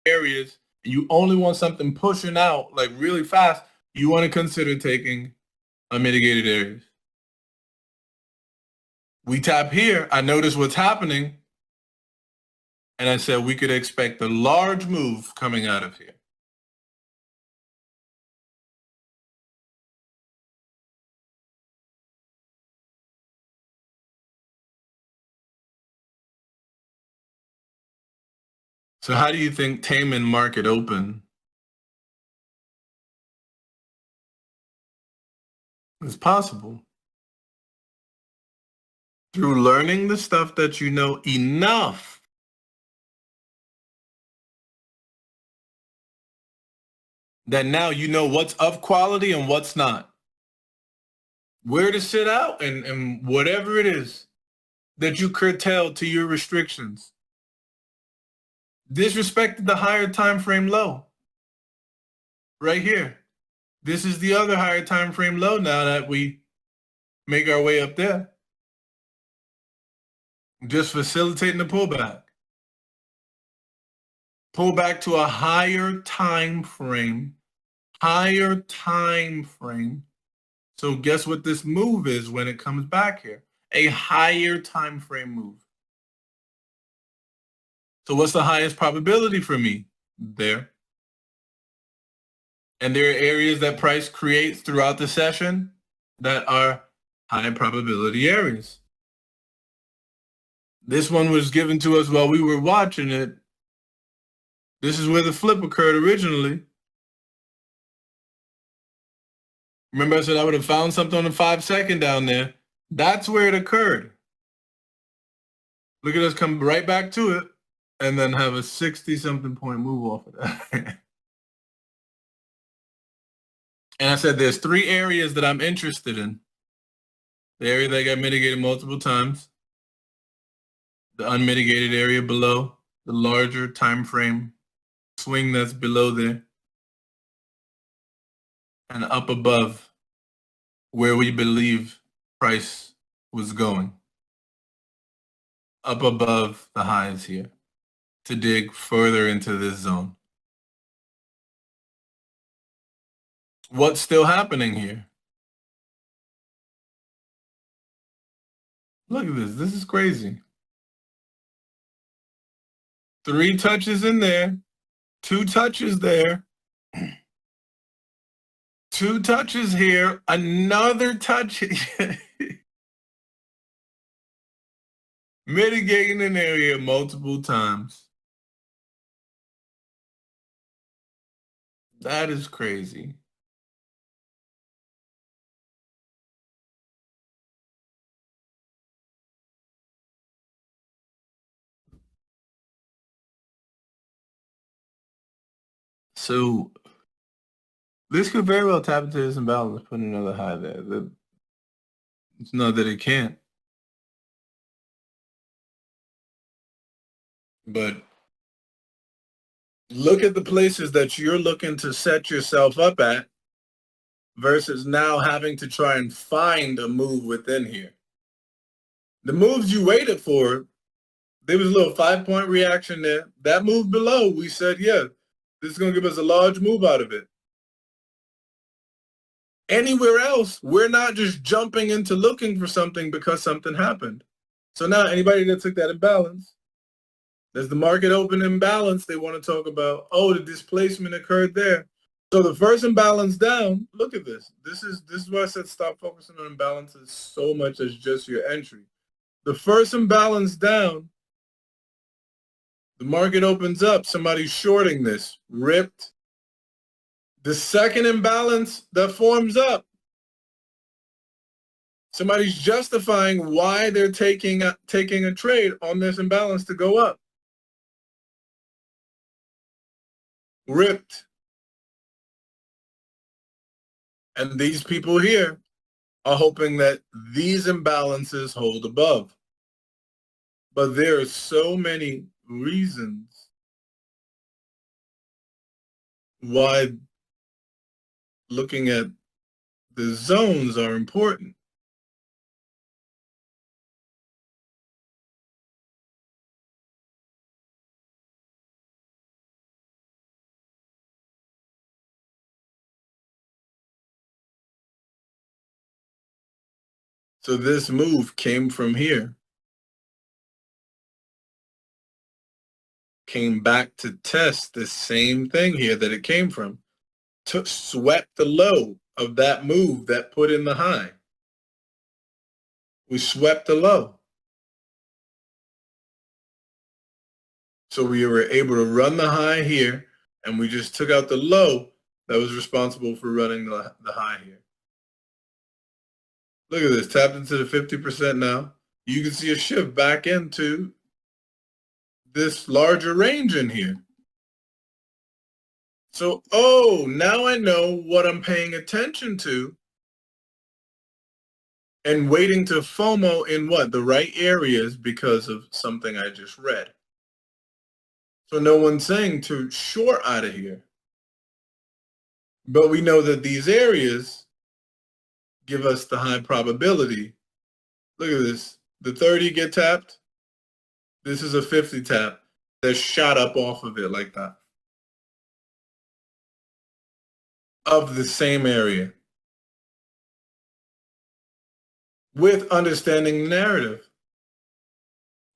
areas, and you only want something pushing out like really fast, you want to consider taking unmitigated areas. We tap here, I notice what's happening, and I said we could expect a large move coming out of here. So how do you think Taman market open is possible? Through learning the stuff that you know enough that now you know what's of quality and what's not. Where to sit out and whatever it is that you curtail to your restrictions. Disrespected the higher time frame low. Right here. This is the other higher time frame low now that we make our way up there. Just facilitating the pullback. Pull back to a higher time frame. Higher time frame. So guess what this move is when it comes back here? A higher time frame move. So what's the highest probability for me? There. And there are areas that price creates throughout the session that are high probability areas. This one was given to us while we were watching it. This is where the flip occurred originally. Remember I said I would have found something on the 5-second down there. That's where it occurred. Look at us come right back to it and then have a 60-something point move off of that. And I said there's 3 areas that I'm interested in. The area that got mitigated multiple times, the unmitigated area below, the larger time frame swing that's below there, and up above where we believe price was going. Up above the highs here to dig further into this zone. What's still happening here? Look at this. This is crazy. 3 touches in there, 2 touches there, 2 touches here, another touch. Mitigating an area multiple times. That is crazy. So this could very well tap into this imbalance, put another high there. It's not that it can't. But look at the places that you're looking to set yourself up at versus now having to try and find a move within here. The moves you waited for, there was a little 5-point reaction there. That move below, we said, yeah, this is going to give us a large move out of it. Anywhere else, we're not just jumping into looking for something because something happened. So now anybody that took that imbalance, does the market open imbalance, they want to talk about, oh, the displacement occurred there. So the first imbalance down, look at this. This is why I said stop focusing on imbalances so much as just your entry. The first imbalance down, the market opens up, somebody's shorting this, ripped. The second imbalance that forms up, somebody's justifying why they're taking a trade on this imbalance to go up. Ripped. And these people here are hoping that these imbalances hold above. But there are so many reasons why looking at the zones are important. So this move came from here, came back to test the same thing here that it came from, swept the low of that move that put in the high. We swept the low. So we were able to run the high here, and we just took out the low that was responsible for running the high here. Look at this, tapped into the 50% now. You can see a shift back into this larger range in here. So, oh, now I know what I'm paying attention to and waiting to FOMO in what? The right areas because of something I just read. So no one's saying to short out of here. But we know that these areas give us the high probability. Look at this. The 30 get tapped. This is a 50 tap that shot up off of it like that. Of the same area. With understanding the narrative.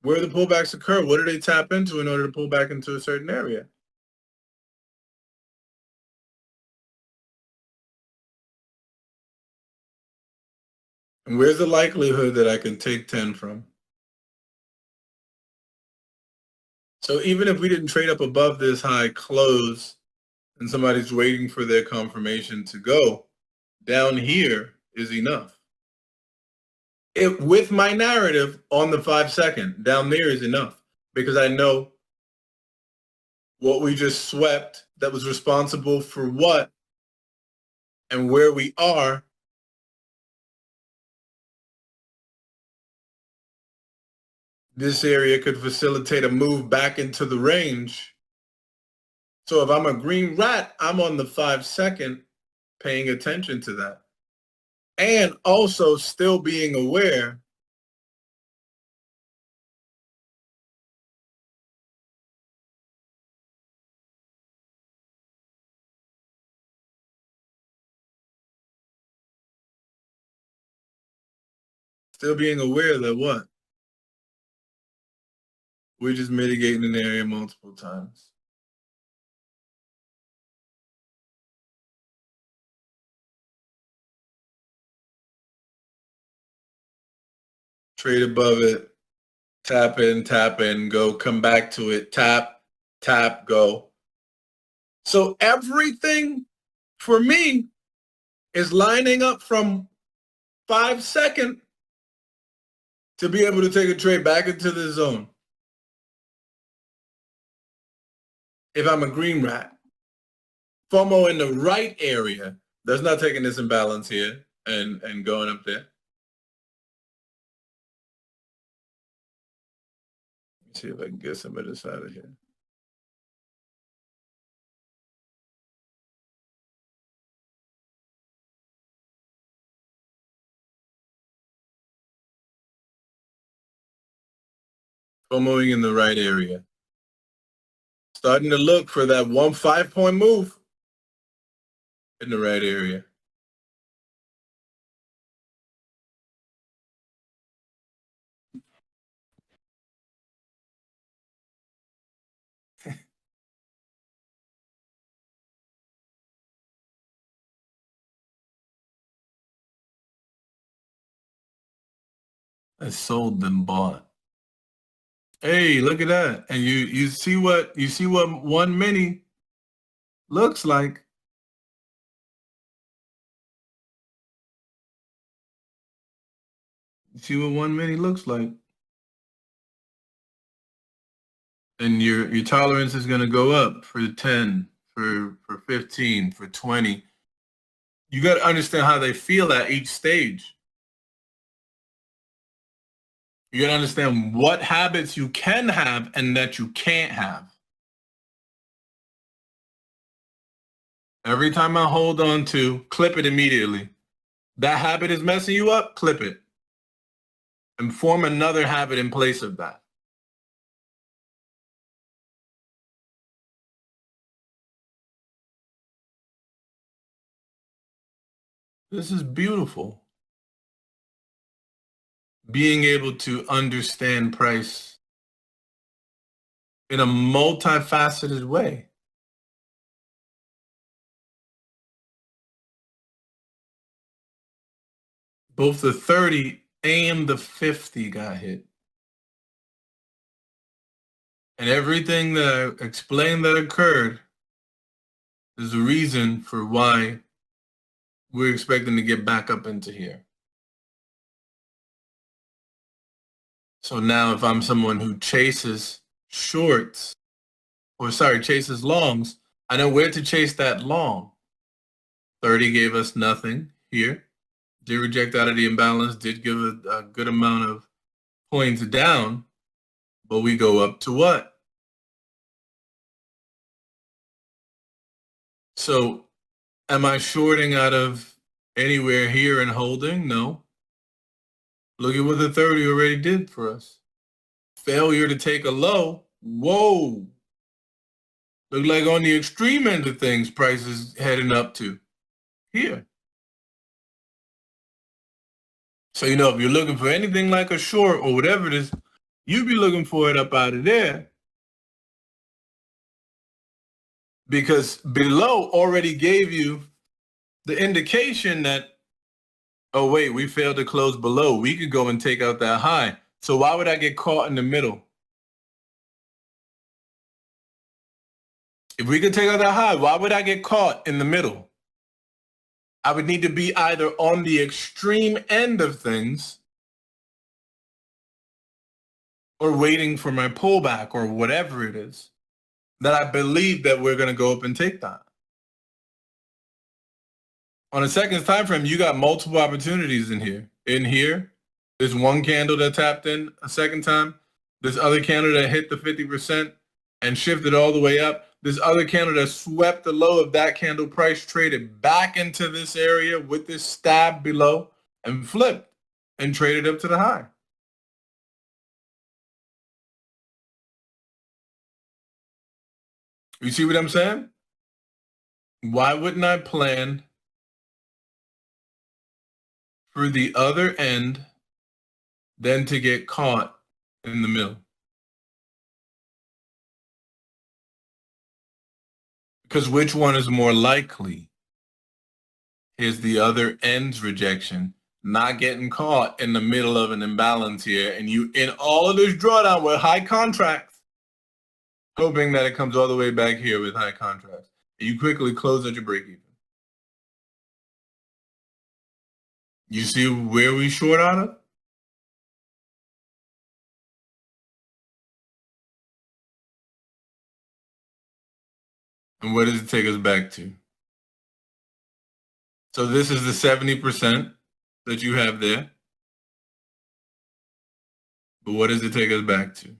Where the pullbacks occur, what do they tap into in order to pull back into a certain area? And where's the likelihood that I can take 10 from? So even if we didn't trade up above this high close and somebody's waiting for their confirmation to go, down here is enough. With my narrative on the 5 second, down there is enough because I know what we just swept that was responsible for what and where we are. This area could facilitate a move back into the range. So if I'm a green rat, I'm on the 5 second paying attention to that. And also still being aware that what? We're just mitigating an area multiple times. Trade above it, tap in, go, come back to it, tap, tap, go. So everything for me is lining up from 5 second to be able to take a trade back into the zone. If I'm a green rat, FOMO in the right area, that's not taking this imbalance here and going up there. Let me see if I can get some of this out of here. FOMOing in the right area. Starting to look for that 5-point move in the right area. I sold them bought. Hey, look at that. And you see what one mini looks like. You see what one mini looks like. And your tolerance is going to go up for 10, for 15, for 20. You got to understand how they feel at each stage. You got to understand what habits you can have and that you can't have. Every time I hold on to, clip it immediately. That habit is messing you up, clip it. And form another habit in place of that. This is beautiful. being able to understand price in a multifaceted way. Both the 30 and the 50 got hit. And everything that I explained that occurred is the reason for why we're expecting to get back up into here. So now if I'm someone who chases shorts, chases longs, I know where to chase that long. 30 gave us nothing here. Did reject out of the imbalance, did give a good amount of points down, but we go up to what? So am I shorting out of anywhere here and holding? No. Look at what the 30 already did for us. Failure to take a low. Whoa. Look like on the extreme end of things, price is heading up to here. So, if you're looking for anything like a short or whatever it is, you'd be looking for it up out of there. Because below already gave you the indication that, oh, wait, we failed to close below. We could go and take out that high. So why would I get caught in the middle? If we could take out that high, why would I get caught in the middle? I would need to be either on the extreme end of things or waiting for my pullback or whatever it is that I believe that we're going to go up and take that. On a seconds time frame, you got multiple opportunities in here. In here, there's one candle that tapped in a second time. This other candle that hit the 50% and shifted all the way up. This other candle that swept the low of that candle price, traded back into this area with this stab below and flipped and traded up to the high. You see what I'm saying? Why wouldn't I plan for the other end than to get caught in the middle? Because which one is more likely? Is the other end's rejection, not getting caught in the middle of an imbalance here, and you in all of this drawdown with high contracts, hoping that it comes all the way back here with high contracts. And you quickly close at your break even. You see where we short out of? And where does it take us back to? So this is the 70% that you have there. But what does it take us back to?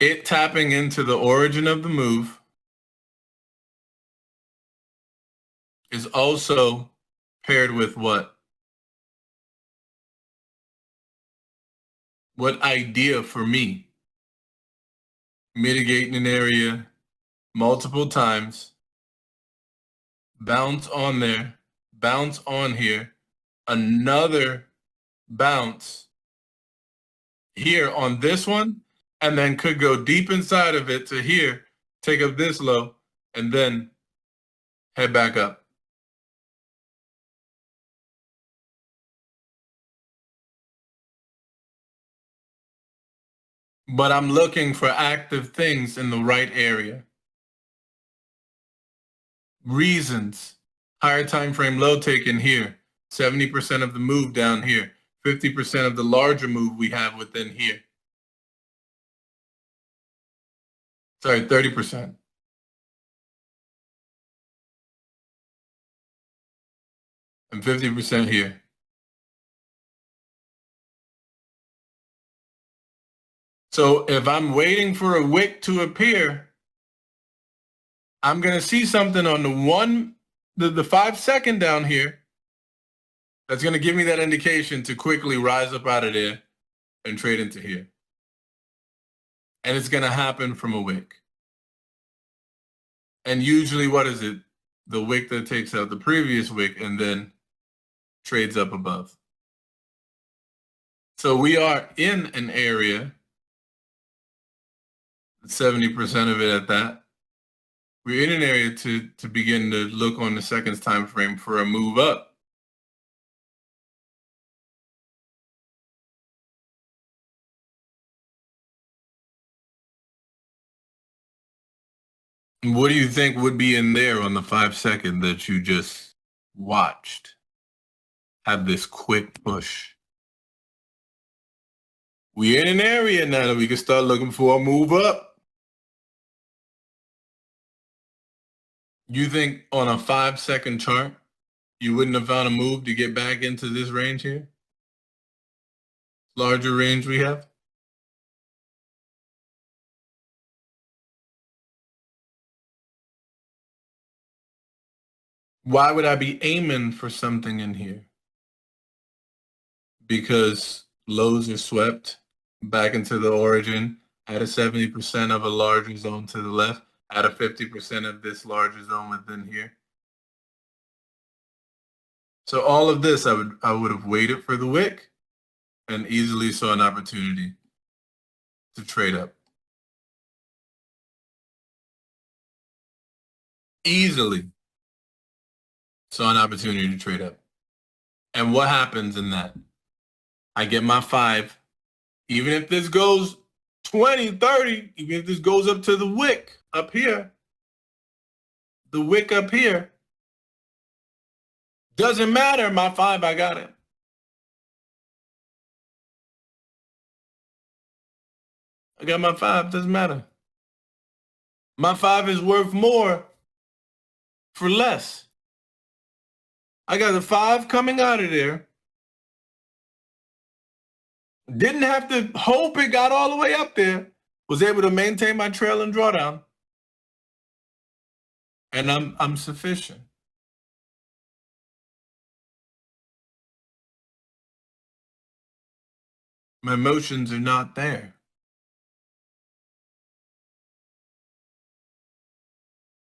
It tapping into the origin of the move is also paired with what? What idea for me? Mitigating an area multiple times, bounce on there, bounce on here, another bounce here on this one, and then could go deep inside of it to here, take up this low, and then head back up. But I'm looking for active things in the right area. Reasons. Higher time frame low taken here. 70% of the move down here. 50% of the larger move we have within here. Sorry, 30%. And 50% here. So if I'm waiting for a wick to appear, I'm going to see something on the 5 second down here that's going to give me that indication to quickly rise up out of there and trade into here. And it's going to happen from a wick. And usually, what is it? the wick that takes out the previous wick and then trades up above. So we are in an area, 70% of it at that. We're in an area to begin to look on the seconds time frame for a move up. What do you think would be in there on the 5 second that you just watched? Have this quick push. We're in an area now that we can start looking for a move up. You think on a 5 second chart, you wouldn't have found a move to get back into this range here? Larger range we have? Why would I be aiming for something in here? Because lows are swept back into the origin at a 70% of a larger zone to the left, at a 50% of this larger zone within here. So all of this, I would have waited for the wick and easily saw an opportunity to trade up. Easily saw an opportunity to trade up. And what happens in that? I get my 5. Even if this goes 20, 30, even if this goes up to the wick up here, the wick up here, doesn't matter. My 5, I got it. I got my 5, doesn't matter. My 5 is worth more for less. I got the 5 coming out of there. Didn't have to hope it got all the way up there. Was able to maintain my trail and drawdown. And I'm sufficient. My emotions are not there.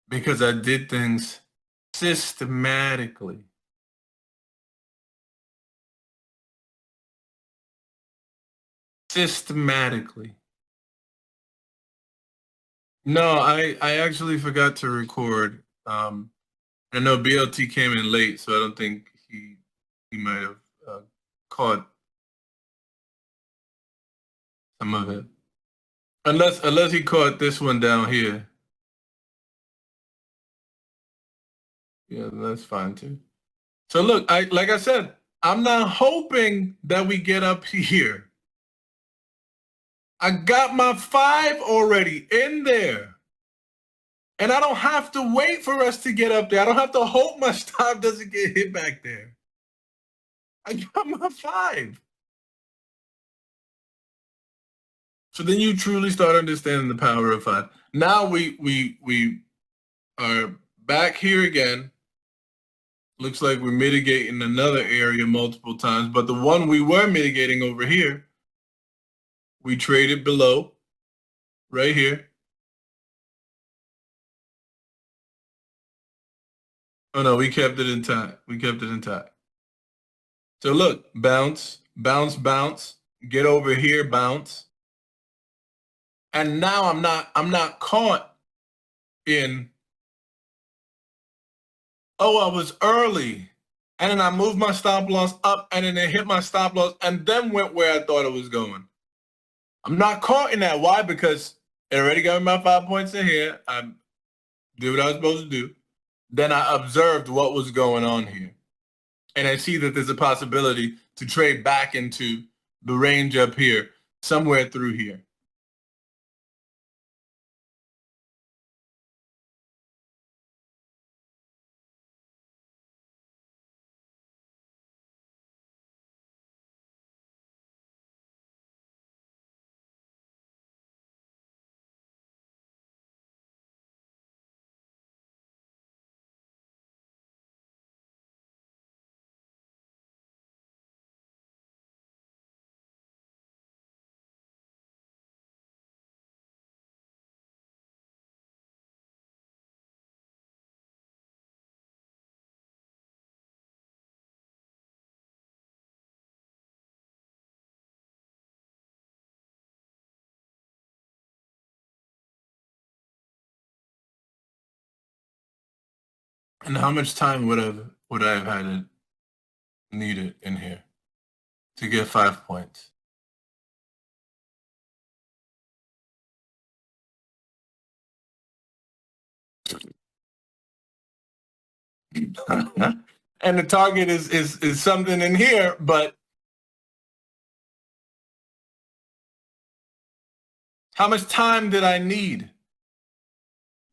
Because I did things systematically. Systematically. No, I actually forgot to record. I know BLT came in late, so I don't think he might have caught some of it. Unless he caught this one down here. Yeah, that's fine too. So look, like I said, I'm not hoping that we get up here. I got my 5 already in there. And I don't have to wait for us to get up there. I don't have to hope my stop doesn't get hit back there. I got my 5. So then you truly start understanding the power of 5. Now we are back here again. Looks like we're mitigating another area multiple times, but the one we were mitigating over here, we traded below, right here. Oh no, we kept it intact. We kept it intact. So look, bounce, bounce, bounce, get over here, bounce. And now I'm not caught in, oh, I was early. And then I moved my stop loss up and then it hit my stop loss and then went where I thought it was going. I'm not caught in that. Why? Because it already got me my 5 points in here. I did what I was supposed to do. Then I observed what was going on here. And I see that there's a possibility to trade back into the range up here, somewhere through here. And how much time would I have had it needed in here to get 5 points? And the target is something in here, but how much time did I need?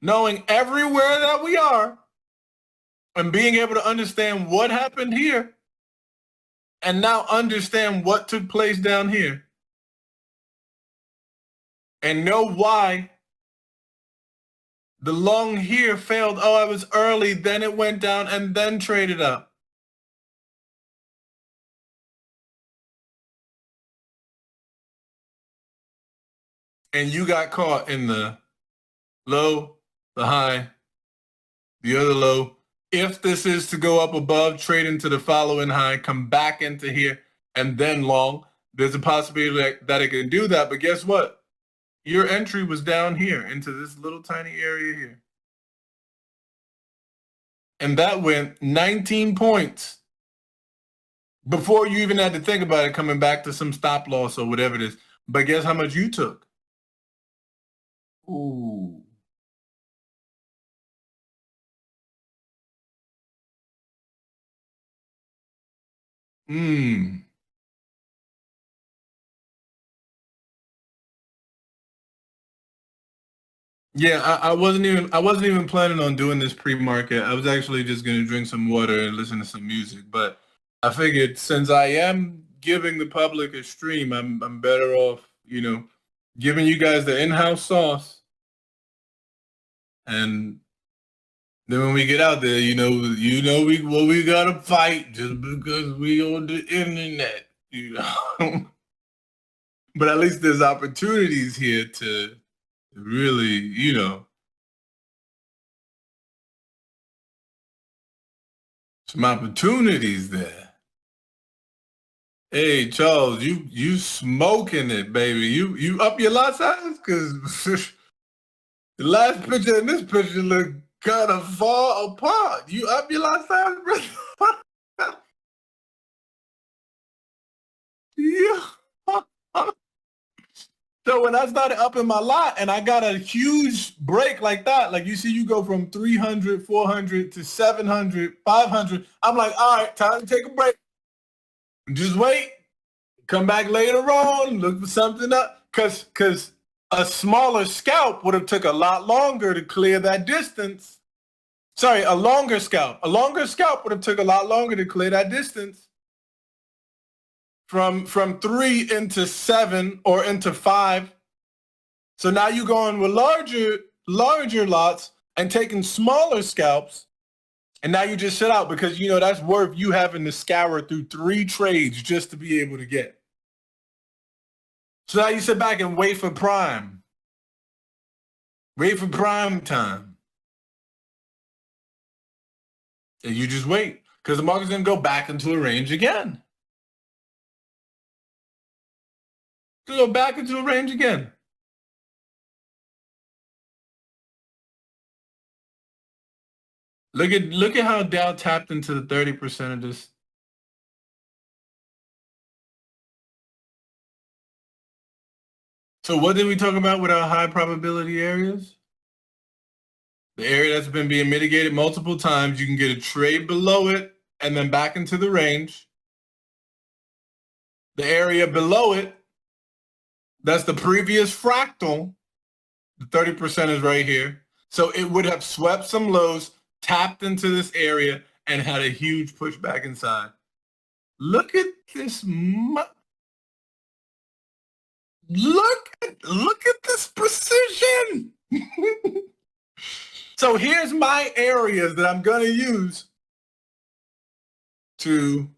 Knowing everywhere that we are and being able to understand what happened here and now understand what took place down here and know why the long here failed. Oh, I was early, then it went down and then traded up. And you got caught in the low, the high, the other low. If this is to go up above, trade into the following high, come back into here, and then long, there's a possibility that it can do that. But guess what? Your entry was down here into this little tiny area here. And that went 19 points before you even had to think about it coming back to some stop loss or whatever it is. But guess how much you took? Ooh. Yeah, I wasn't even planning on doing this pre-market. I was actually just gonna drink some water and listen to some music. But I figured since I am giving the public a stream, I'm better off, giving you guys the in-house sauce. And then when we get out there, we gotta fight just because we on the internet, But at least there's opportunities here to really, some opportunities there. Hey Charles, you smoking it, baby. You up your lot size? Cause the last picture and this picture look kind of far apart. You up your lot size, brother? Yeah. So when I started upping my lot and I got a huge break like that, like you see, you go from 300, 400 to 700, 500. I'm like, all right, time to take a break. Just wait. Come back later on. Look for something up. Because a smaller scalp would have took a lot longer to clear that distance. Sorry, a longer scalp. A longer scalp would have took a lot longer to clear that distance. From 3 into 7 or into 5. So now you're going with larger lots and taking smaller scalps. And now you just sit out because, that's worth you having to scour through 3 trades just to be able to get. So now you sit back and wait for prime. Wait for prime time. And you just wait because the market's going to go back into a range again. Go back into a range again. Look at how Dow tapped into the 30% of this. So what did we talk about with our high probability areas? The area that's been being mitigated multiple times, you can get a trade below it and then back into the range. The area below it, that's the previous fractal. The 30% is right here. So it would have swept some lows, tapped into this area, and had a huge push back inside. Look at this. Look at this precision. So here's my areas that I'm going to use to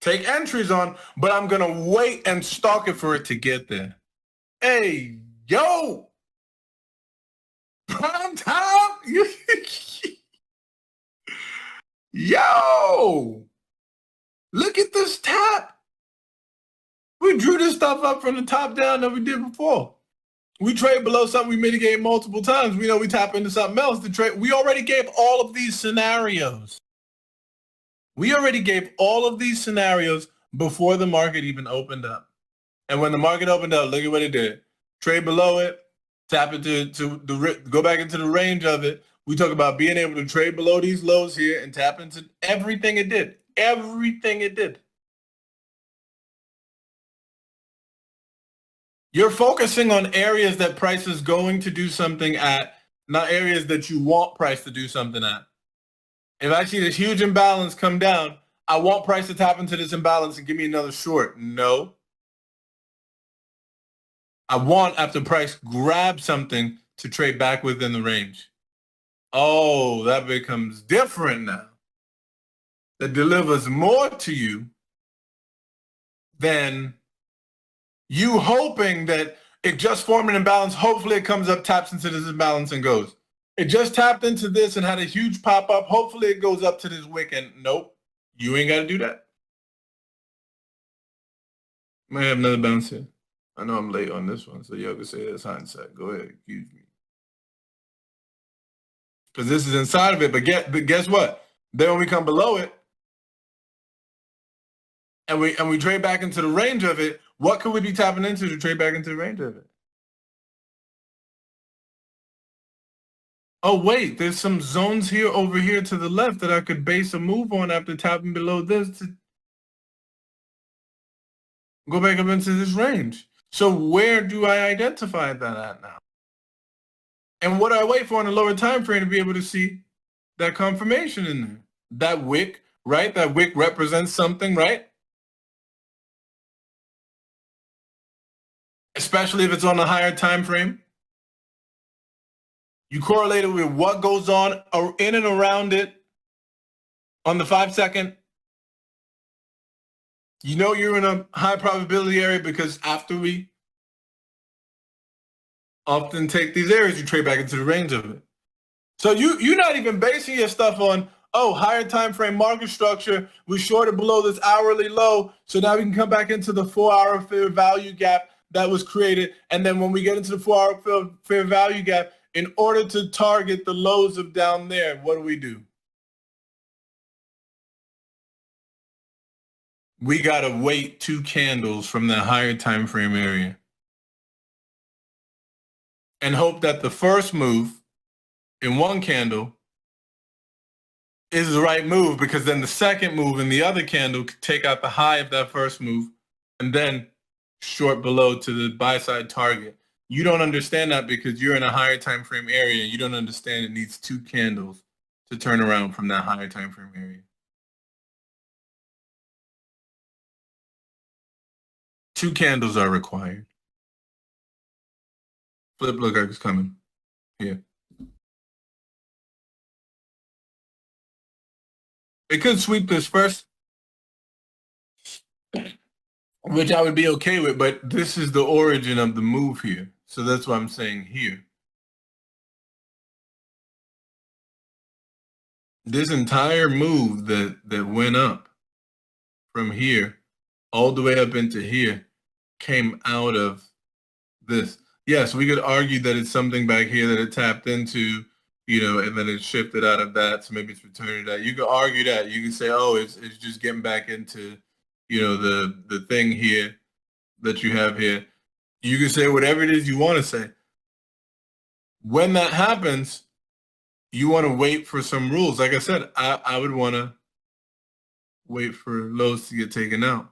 take entries on, but I'm going to wait and stalk it for it to get there. Hey, yo, prime time. Yo, look at this tap. We drew this stuff up from the top down that we did before. We trade below something, we mitigate multiple times. We know we tap into something else to trade. We already gave all of these scenarios. We already gave all of these scenarios before the market even opened up. And when the market opened up, look at what it did. Trade below it, tap into go back into the range of it. We talk about being able to trade below these lows here and tap into everything it did. Everything it did. You're focusing on areas that price is going to do something at, not areas that you want price to do something at. If I see this huge imbalance come down, I want price to tap into this imbalance and give me another short. No. I want, after price grab something, to trade back within the range. Oh, that becomes different now. That delivers more to you than you hoping that it just formed an imbalance. Hopefully it comes up, taps into this imbalance and goes. It just tapped into this and had a huge pop up. Hopefully it goes up to this wick and nope, you ain't got to do that. Might have another bounce here. I know I'm late on this one, so y'all can say that's hindsight. Go ahead, accuse me. Because this is inside of it, but guess what? Then when we come below it, and we trade back into the range of it, what could we be tapping into to trade back into the range of it? Oh, wait, there's some zones here over here to the left that I could base a move on after tapping below this to go back up into this range. So where do I identify that at now? And what do I wait for in a lower time frame to be able to see that confirmation in there? That wick, right? That wick represents something, right? Especially if it's on a higher time frame. You correlate it with what goes on in and around it on the 5 second. You know you're in a high probability area because after we often take these areas, you trade back into the range of it. So you're not even basing your stuff on, oh, higher time frame market structure, we shorted below this hourly low, so now we can come back into the 4-hour fair value gap that was created. And then when we get into the 4-hour fair value gap, in order to target the lows of down there, what do? We got to wait 2 candles from that higher time frame area and hope that the first move in one candle is the right move, because then the second move in the other candle could take out the high of that first move and then short below to the buy side target. You don't understand that because you're in a higher time frame area. You don't understand it needs 2 candles to turn around from that higher time frame area. 2 candles are required. Flip look like it's coming here. It could sweep this first, which I would be okay with, but this is the origin of the move here. So that's what I'm saying here. This entire move that went up from here all the way up into here came out of this. Yes, we could argue that it's something back here that it tapped into, you know, and then it shifted out of that, so maybe it's returning to that. You could argue that. You could say, oh, it's just getting back into, you know, the thing here that you have here. You can say whatever it is you want to say. When that happens, you want to wait for some rules. Like I said, I would want to wait for lows to get taken out.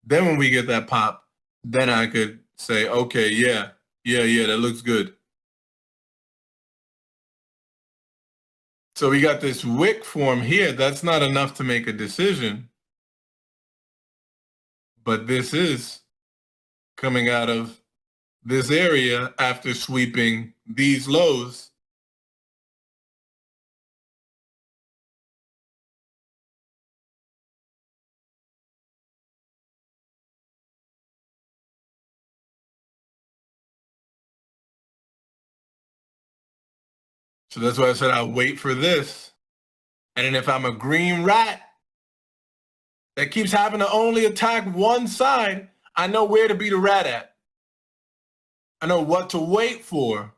Then when we get that pop, then I could say, okay, yeah, that looks good. So we got this wick form here. That's not enough to make a decision. But this is coming out of this area after sweeping these lows. So that's why I said I'll wait for this. And then if I'm a green rat that keeps having to only attack one side, I know where to be the rat at. I know what to wait for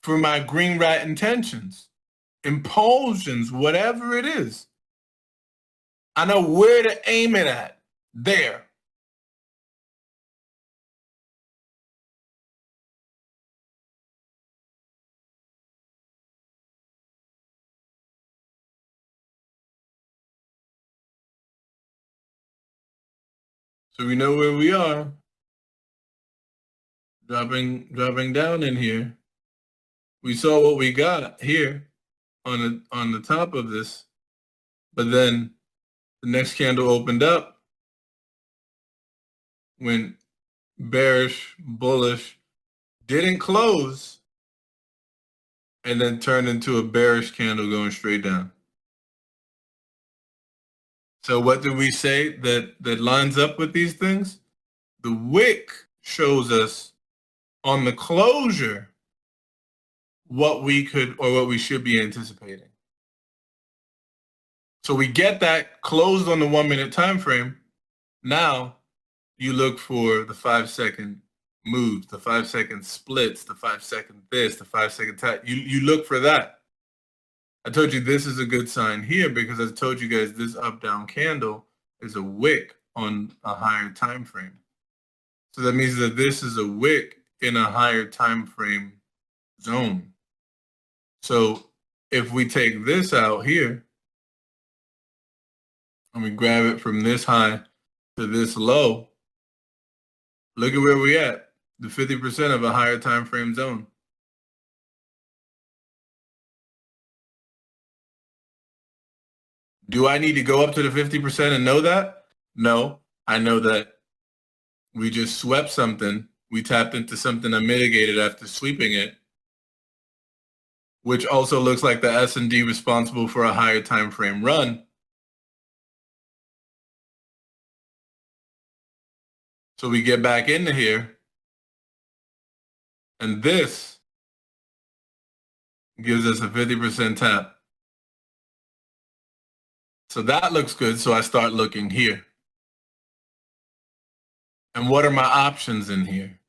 my green rat intentions, impulsions, whatever it is. I know where to aim it at. There. So we know where we are. Dropping down in here. We saw what we got here on the top of this, but then the next candle opened up, went bearish, bullish, didn't close, and then turned into a bearish candle going straight down. So what did we say that lines up with these things? The wick shows us on the closure what we could or what we should be anticipating. So we get that closed on the 1 minute time frame. Now you look for the 5 second moves, the 5 second splits, the 5 second this, the 5 second tap. You look for that. I told you this is a good sign here because I told you guys this up down candle is a wick on a higher time frame. So that means that this is a wick in a higher time frame zone. So if we take this out here and we grab it from this high to this low, look at where we at, the 50% of a higher time frame zone. Do I need to go up to the 50% and know that? No, I know that we just swept something. We tapped into something unmitigated after sweeping it, which also looks like the S&D responsible for a higher time frame run. So we get back into here, and this gives us a 50% tap. So that looks good, so I start looking here. And what are my options in here?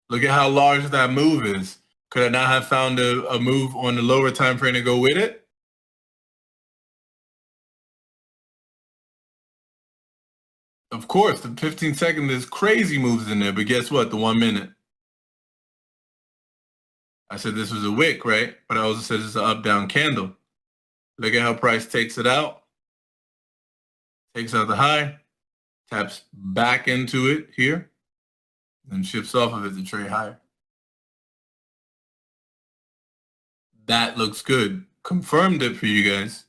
Look at how large that move is. Could I not have found a move on the lower time frame to go with it? Of course, the 15-second, there's crazy moves in there, but guess what? The 1 minute. I said this was a wick, right? But I also said it's an up-down candle. Look at how price takes it out. Takes out the high, taps back into it here, and shifts off of it to trade higher. That looks good. Confirmed it for you guys.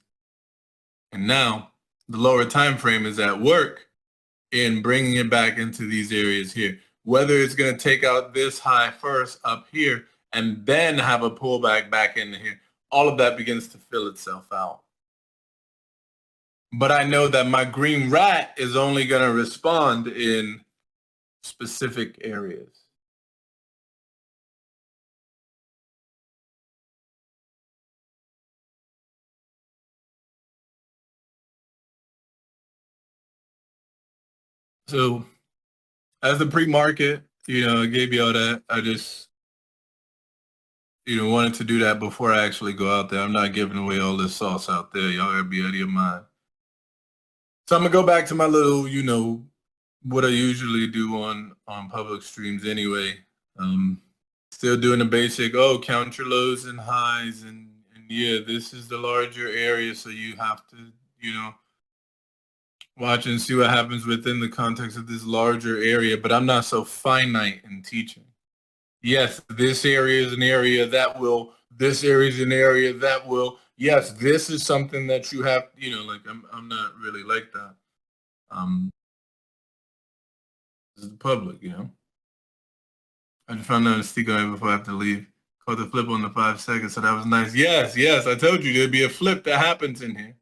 And now the lower time frame is at work in bringing it back into these areas here. Whether it's going to take out this high first up here and then have a pullback back into here, all of that begins to fill itself out. But I know that my green rat is only going to respond in specific areas. So as the pre-market, I gave you all that. I just, wanted to do that before I actually go out there. I'm not giving away all this sauce out there. Y'all gotta be out of your mind. So I'm gonna go back to my little, what I usually do on public streams anyway. Still doing the basic, count your lows and highs, and yeah, this is the larger area, so you have to, watch and see what happens within the context of this larger area. But I'm not so finite in teaching. Yes, this area is an area that will, this area is an area that will. Yes, this is something that you have, I'm not really like that. This is the public, I just found out a stick on it before I have to leave. Caught the flip on the 5 seconds, so that was nice. Yes, I told you there'd be a flip that happens in here.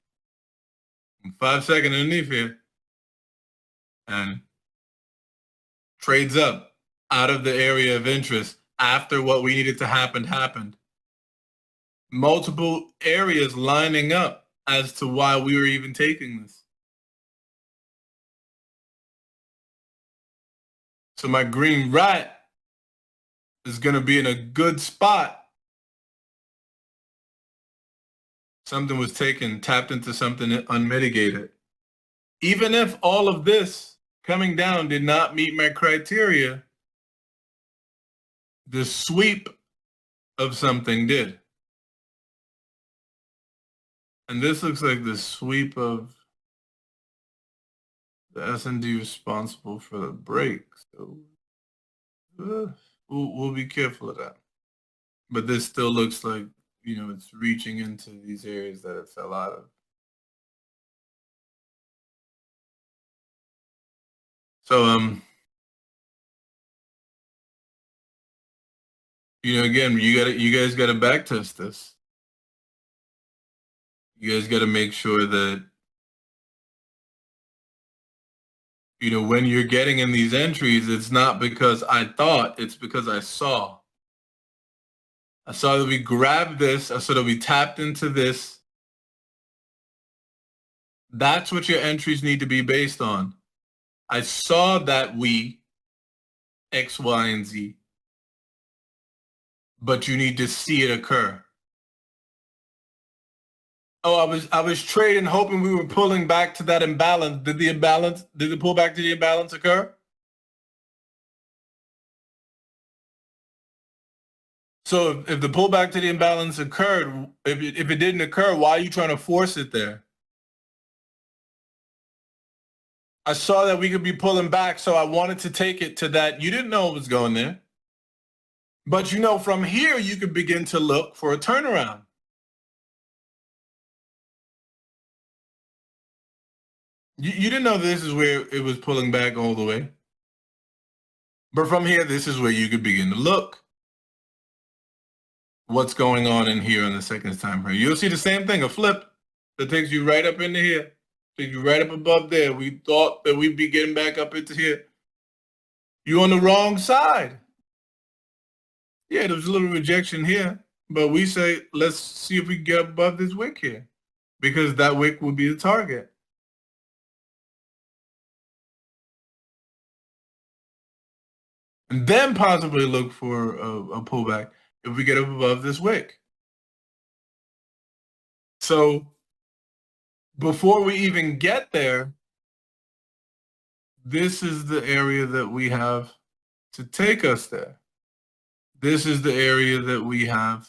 5 seconds underneath here. And trades up out of the area of interest after what we needed to happen happened. Multiple areas lining up as to why we were even taking this. So my green rat is going to be in a good spot. Something was taken, tapped into something unmitigated. Even if all of this coming down did not meet my criteria, the sweep of something did. And this looks like the sweep of the S&D responsible for the break. So we'll be careful of that. But this still looks like, you know, it's reaching into these areas that it fell out of. So, you know, again, you guys gotta back test this. You guys gotta make sure that, you know, when you're getting in these entries, it's not because I thought, it's because I saw. I saw that we grabbed this. I saw that we tapped into this. That's what your entries need to be based on. I saw that we X, Y, and Z, but you need to see it occur. Oh, I was trading, hoping we were pulling back to that imbalance. Did the pullback to the imbalance occur? So if the pullback to the imbalance occurred, if it didn't occur, why are you trying to force it there? I saw that we could be pulling back, so I wanted to take it to that. You didn't know it was going there. But you know, from here, you could begin to look for a turnaround. You didn't know this is where it was pulling back all the way. But from here, this is where you could begin to look. What's going on in here on the second time frame? You'll see the same thing, a flip that takes you right up into here. Takes you right up above there. We thought that we'd be getting back up into here. You're on the wrong side. Yeah, there was a little rejection here, but we say, let's see if we can get above this wick here, because that wick would be the target. And then possibly look for a pullback if we get up above this wick. So before we even get there, this is the area that we have to take us there. This is the area that we have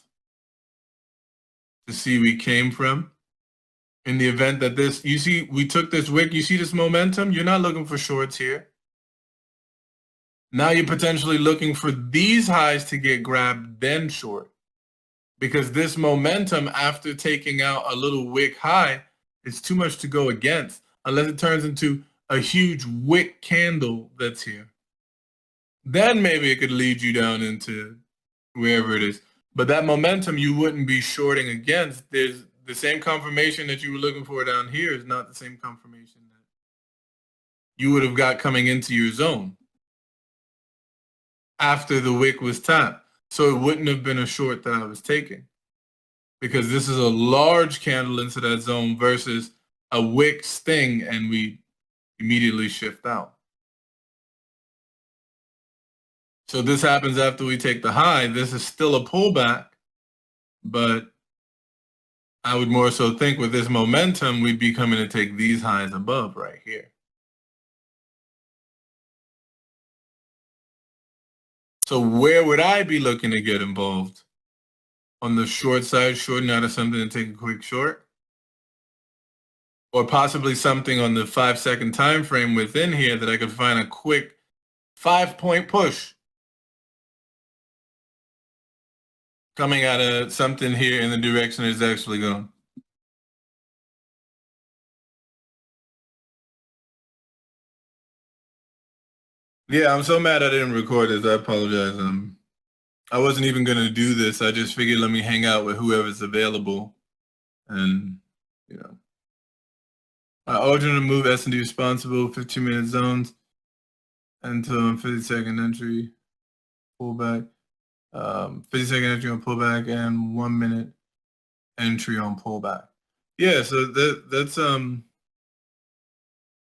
to see we came from. In the event that this, you see, we took this wick, you see this momentum, you're not looking for shorts here. Now you're potentially looking for these highs to get grabbed, then short. Because this momentum, after taking out a little wick high, is too much to go against, unless it turns into a huge wick candle that's here. Then maybe it could lead you down into wherever it is. But that momentum you wouldn't be shorting against. There's the same confirmation that you were looking for down here is not the same confirmation that you would have got coming into your zone after the wick was tapped. So it wouldn't have been a short that I was taking, because this is a large candle into that zone versus a wick sting and we immediately shift out. So this happens after we take the high. This is still a pullback, but I would more so think with this momentum, we'd be coming to take these highs above right here. So where would I be looking to get involved? On the short side, shorting out of something and take a quick short? Or possibly something on the 5-second time frame within here that I could find a quick 5-point push coming out of something here in the direction it's actually going. Yeah, I'm so mad I didn't record this. I apologize. I wasn't even going to do this. I just figured let me hang out with whoever's available. And, you know. Alternate move S&D responsible, 15-minute zones until 50-second entry, pullback. 50-second entry on pullback and 1-minute entry on pullback. Yeah, so that's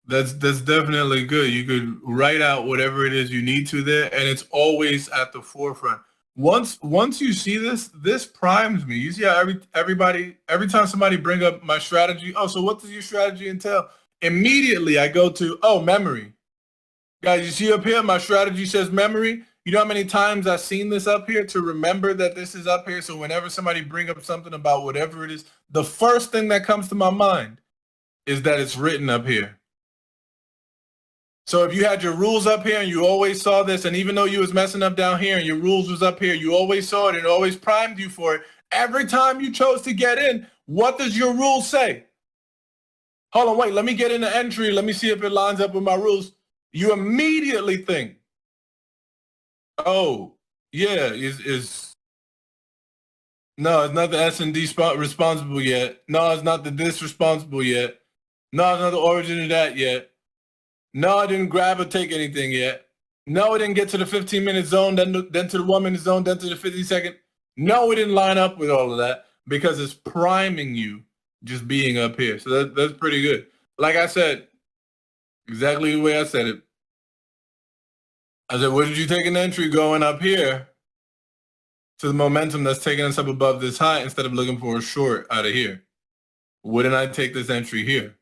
That's definitely good. You could write out whatever it is you need to there, and it's always at the forefront. Once you see this, this primes me. You see how every time somebody bring up my strategy, oh, so what does your strategy entail? Immediately I go to, oh, memory. Guys, you see up here, my strategy says memory. You know how many times I've seen this up here to remember that this is up here? So whenever somebody bring up something about whatever it is, the first thing that comes to my mind is that it's written up here. So if you had your rules up here and you always saw this, and even though you was messing up down here and your rules was up here, you always saw it and it always primed you for it. Every time you chose to get in, what does your rule say? Hold on, wait, let me get in the entry. Let me see if it lines up with my rules. You immediately think, oh, yeah, no, it's not the S&D responsible yet. No, it's not the this responsible yet. No, it's not the origin of that yet. No, I didn't grab or take anything yet. No, it didn't get to the 15-minute zone, then to the 1-minute zone, then to the 50-second. No, it didn't line up with all of that because it's priming you just being up here. So that's pretty good. Like I said, exactly the way I said it. I said, what did you take an entry going up here to the momentum that's taking us up above this high instead of looking for a short out of here? Wouldn't I take this entry here?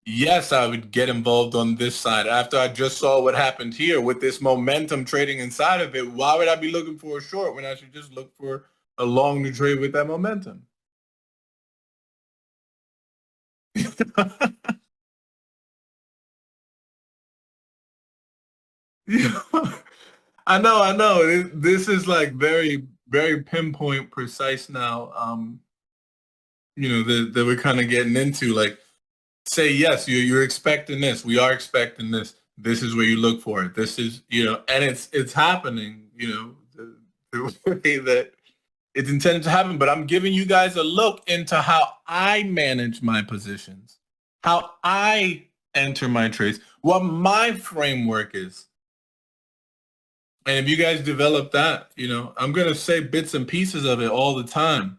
Yes, I would get involved on this side. After I just saw what happened here with this momentum trading inside of it, why would I be looking for a short when I should just look for a long to trade with that momentum? I know. This is like very, very pinpoint, precise now. That we're kind of getting into. Like, say yes, you're expecting this. We are expecting this. This is where you look for it. This is, and it's happening. The way that it's intended to happen. But I'm giving you guys a look into how I manage my positions, how I enter my trades, what my framework is. And if you guys develop that, I'm going to say bits and pieces of it all the time.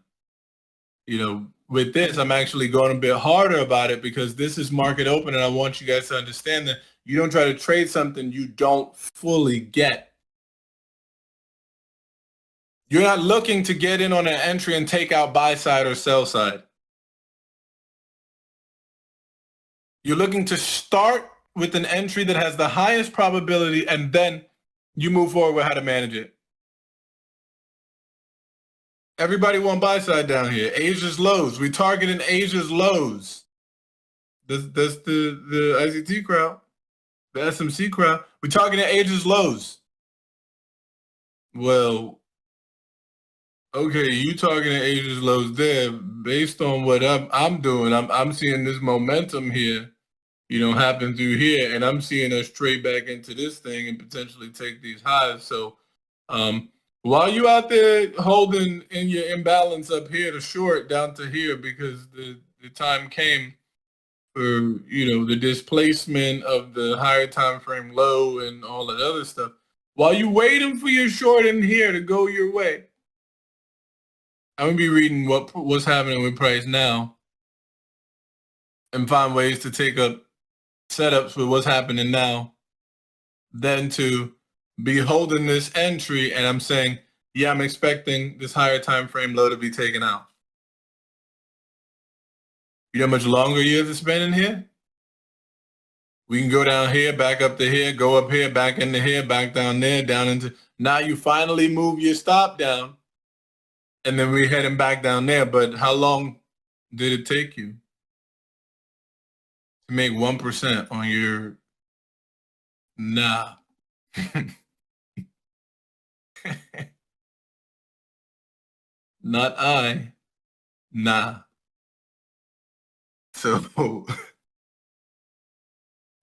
With this, I'm actually going a bit harder about it because this is market open, and I want you guys to understand that you don't try to trade something you don't fully get. You're not looking to get in on an entry and take out buy side or sell side. You're looking to start with an entry that has the highest probability, and then you move forward with how to manage it. Everybody want buy side down here. Asia's lows. We targeting Asia's lows. That's the ICT crowd, the SMC crowd. We targeting Asia's lows. Well, okay, you targeting Asia's lows there. Based on what I'm doing, I'm seeing this momentum here, happen through here, and I'm seeing us trade back into this thing and potentially take these highs. So, while you out there holding in your imbalance up here to short down to here because the time came for, the displacement of the higher time frame low and all that other stuff, while you waiting for your short in here to go your way, I'm going to be reading what's happening with price now and find ways to take up setups with what's happening now, then to be holding this entry, and I'm saying, yeah, I'm expecting this higher time frame low to be taken out. You know how much longer you have to spend in here? We can go down here, back up to here, go up here, back into here, back down there, down into, now you finally move your stop down, and then we're heading back down there. But how long did it take you to make 1% on your, nah. Not I. Nah. So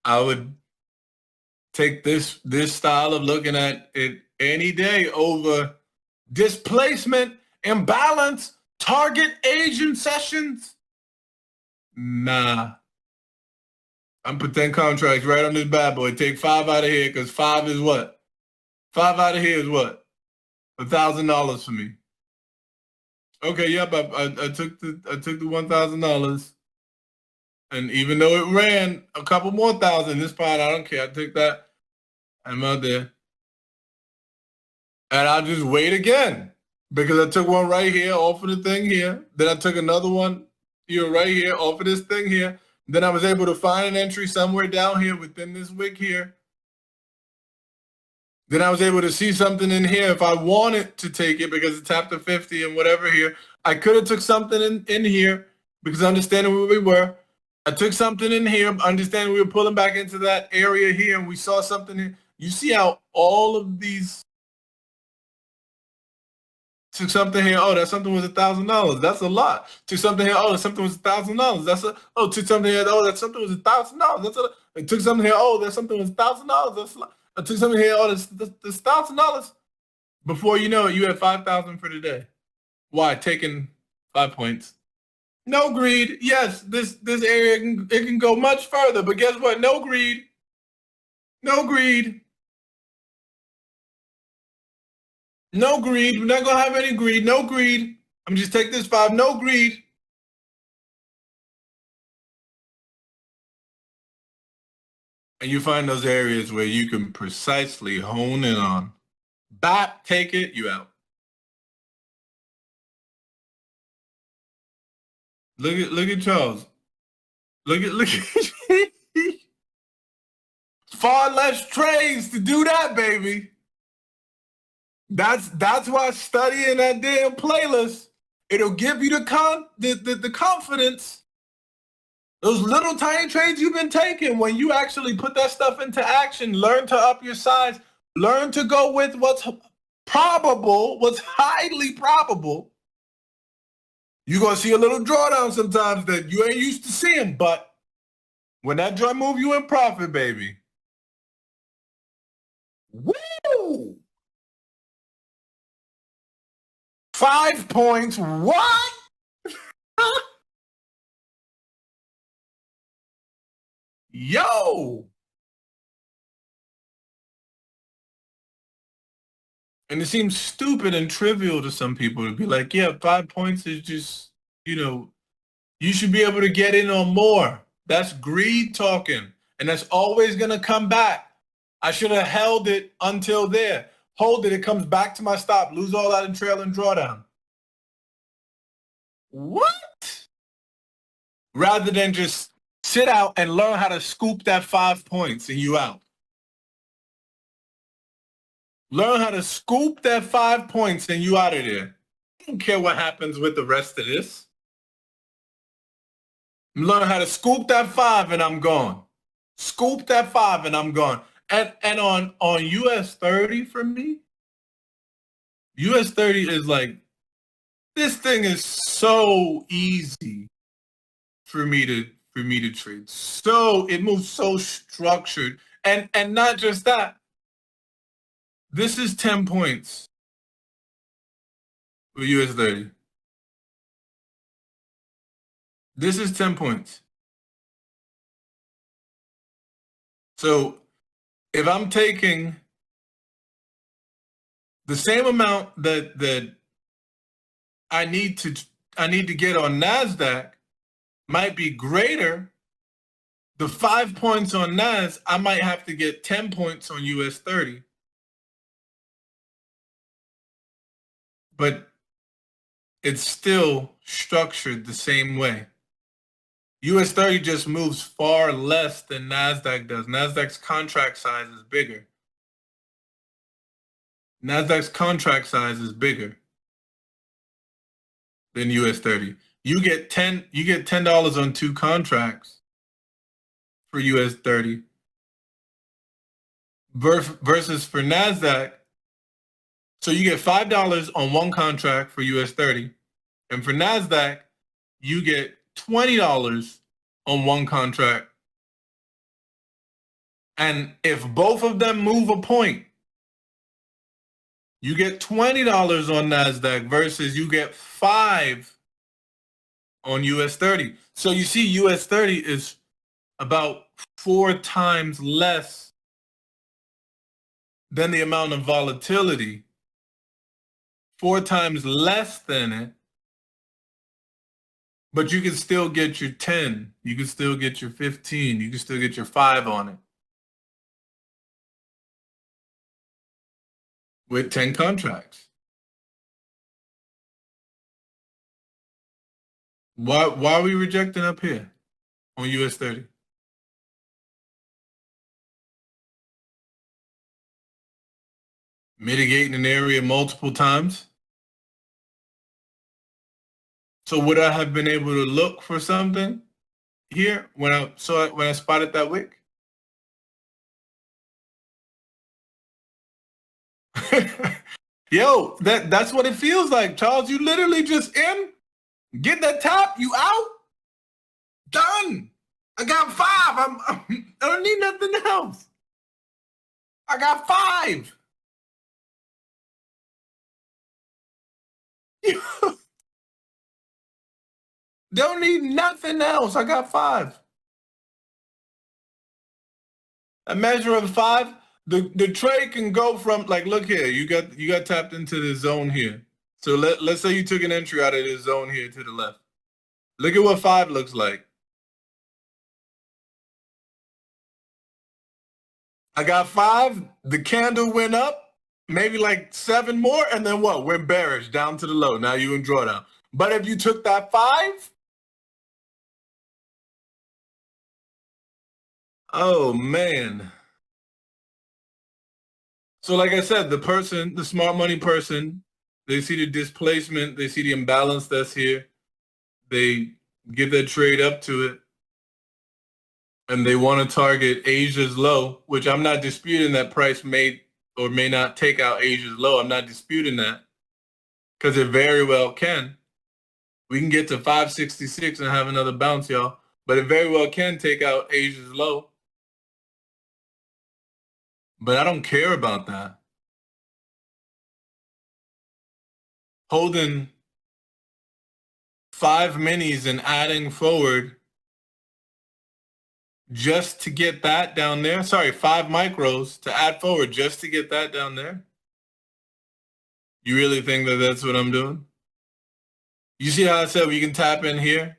I would take this style of looking at it any day over displacement, imbalance, target Asian sessions. Nah. I'm put 10 contracts right on this bad boy. Take 5 out of here because 5 is what? 5 out of here is what? $1,000 for me. Okay, yep. I took the $1,000 And even though it ran a couple more thousand, it's fine. I don't care. I took that. I'm out there. And I'll just wait again because I took one right here off of the thing here. Then I took another one right here off of this thing here. Then I was able to find an entry somewhere down here within this wick here. Then I was able to see something in here if I wanted to take it because it tapped to 50 and whatever here. I could have took something in here because understanding where we were. I took something in here, understanding we were pulling back into that area here, and we saw something here. You see how all of these took something here. Oh, that something was $1,000. That's a lot. Took something here. Oh, that something was $1,000. That's a. Oh, took something here. Oh, that something was $1,000. That's a. I took something here. Oh, that something was $1,000. That's a lot. I took something here. Oh, this $1,000. Before you know it, you had 5,000 for the day. Why? Taking 5 points. No greed. Yes, this area it can go much further, but guess what? No greed. No greed. No greed. We're not gonna have any greed. No greed. I'm just take this 5. No greed. And you find those areas where you can precisely hone in on. Bap, take it, you out. Look at Charles. Look at far less trades to do that, baby. That's why studying that damn playlist, it'll give you the confidence. Those little tiny trades you've been taking, when you actually put that stuff into action, learn to up your size, learn to go with what's probable, what's highly probable. You're going to see a little drawdown sometimes that you ain't used to seeing, but when that joint move, you in profit, baby. Woo! 5 points, what? Yo! And it seems stupid and trivial to some people to be like, yeah, 5 points is just, you should be able to get in on more. That's greed talking. And that's always going to come back. I should have held it until there. Hold it. It comes back to my stop. Lose all that in trail and drawdown. What? Rather than just sit out and learn how to scoop that 5 points and you out. Learn how to scoop that 5 points and you out of there. I don't care what happens with the rest of this. Learn how to scoop that 5 and I'm gone. Scoop that 5 and I'm gone. And on US 30 for me, US 30 is like, this thing is so easy for me to trade. So it moves so structured. And not just that. This is 10 points for US 30. This is 10 points. So if I'm taking the same amount that I need to get on NASDAQ might be greater, the 5 points on NAS, I might have to get 10 points on US 30. But it's still structured the same way. US 30 just moves far less than NASDAQ does. NASDAQ's contract size is bigger. NASDAQ's contract size is bigger than US 30. You get $10 on 2 contracts for US 30 versus for NASDAQ. So you get $5 on 1 contract for US 30. And for NASDAQ, you get $20 on 1 contract. And if both of them move a point, you get $20 on NASDAQ versus you get $5 on US 30. So you see US 30 is about 4 times less than the amount of volatility. 4 times less than it. But you can still get your 10. You can still get your 15. You can still get your 5 on it with 10 contracts. Why are we rejecting up here on US 30? Mitigating an area multiple times. So would I have been able to look for something here when I spotted that wick? Yo, that's what it feels like, Charles. You literally just get that top, you out, done. I got 5. I don't need nothing else. I got 5. Don't need nothing else. I got 5. A measure of 5. The trade can go from, like, look here. You got tapped into the zone here. So let's say you took an entry out of this zone here to the left. Look at what 5 looks like. I got 5. The candle went up, maybe like 7 more, and then what? We're bearish down to the low. Now you in drawdown. But if you took that 5, oh man. So like I said, the smart money person, they see the displacement, they see the imbalance that's here. They give their trade up to it. And they want to target Asia's low, which I'm not disputing that price may or may not take out Asia's low. I'm not disputing that because it very well can. We can get to 566 and have another bounce, y'all. But it very well can take out Asia's low. But I don't care about that. Holding 5 minis and adding forward just to get that down there. Sorry, 5 micros to add forward just to get that down there. You really think that that's what I'm doing? You see how I said we can tap in here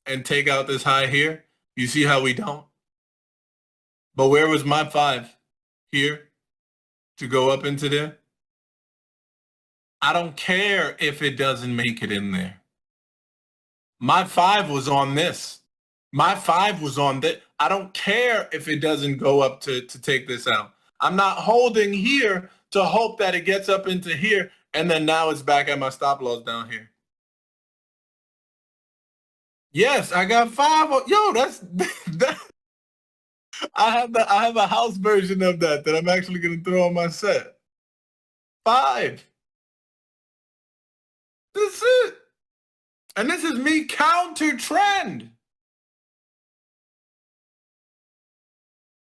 and take out this high here? You see how we don't? But where was my 5? Here to go up into there? I don't care if it doesn't make it in there. My 5 was on this. My 5 was on that. I don't care if it doesn't go up to take this out. I'm not holding here to hope that it gets up into here and then now it's back at my stop loss down here. Yes, I got 5. Yo, that's that. I have a house version of that I'm actually going to throw on my set. 5. That's it. And this is me counter trend.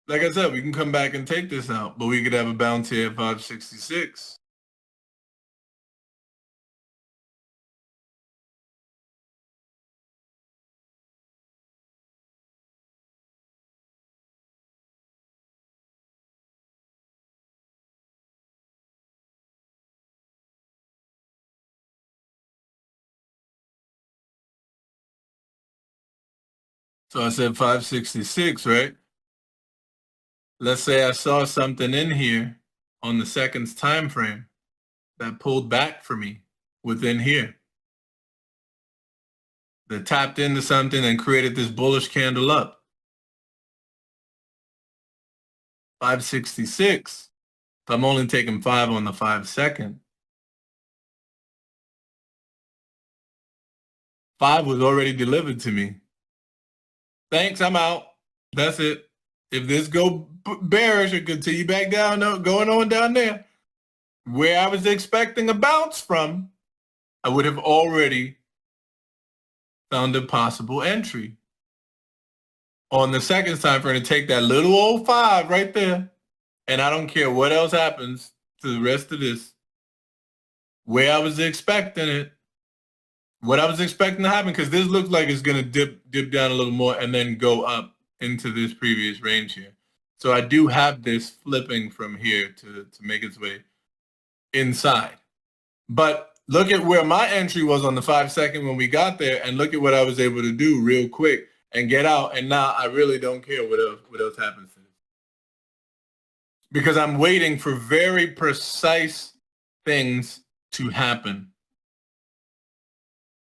Like I said, we can come back and take this out, but we could have a bounce here at 566. So I said 566, right? Let's say I saw something in here on the seconds time frame that pulled back for me within here. That tapped into something and created this bullish candle up. 566. If I'm only taking 5 on the 5 second. 5 was already delivered to me. Thanks, I'm out. That's it. If this go bearish or continue back down, going on down there, where I was expecting a bounce from, I would have already found a possible entry. On the second time frame to take that little old 5 right there, and I don't care what else happens to the rest of this, where I was expecting it, what I was expecting to happen, because this looks like it's going to dip down a little more and then go up into this previous range here. So I do have this flipping from here to make its way inside. But Look at where my entry was on the 5 second when we got there, and look at what I was able to do real quick and get out. And now I really don't care what else happens to this, because I'm waiting for very precise things to happen.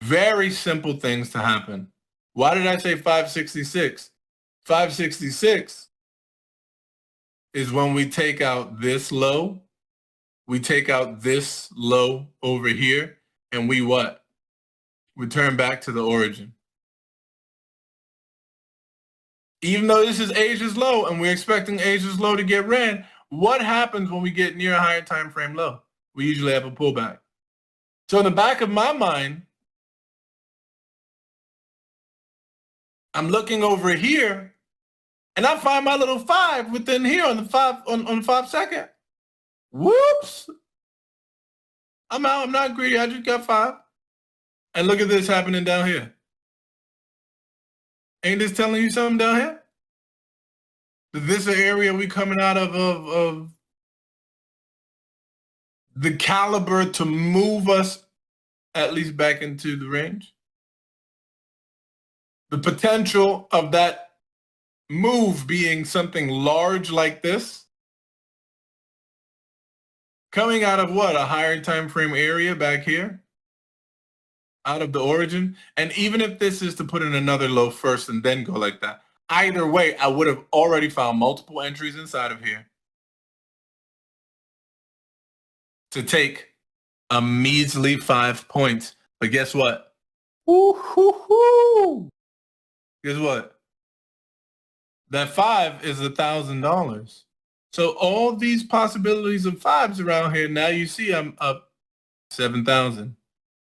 Very simple things to happen. Why did I say 566? 566 is when we take out this low, we take out this low over here, and we what? We turn back to the origin. Even though this is Asia's low and we're expecting Asia's low to get ran, what happens when we get near a higher time frame low? We usually have a pullback. So in the back of my mind, I'm looking over here, and I find my little 5 within here on the 5 second. Whoops! I'm out. I'm not greedy. I just got 5. And look at this happening down here. Ain't this telling you something down here? Is this an area we coming out of the caliber to move us at least back into the range? The potential of that move being something large like this, coming out of what? A higher time frame area back here, out of the origin. And even if this is to put in another low first and then go like that, either way, I would have already found multiple entries inside of here to take a measly 5 points. But guess what? Woo-hoo-hoo! Guess what? That 5 is $1,000. So all these possibilities of 5s around here, now you see I'm up 7,000.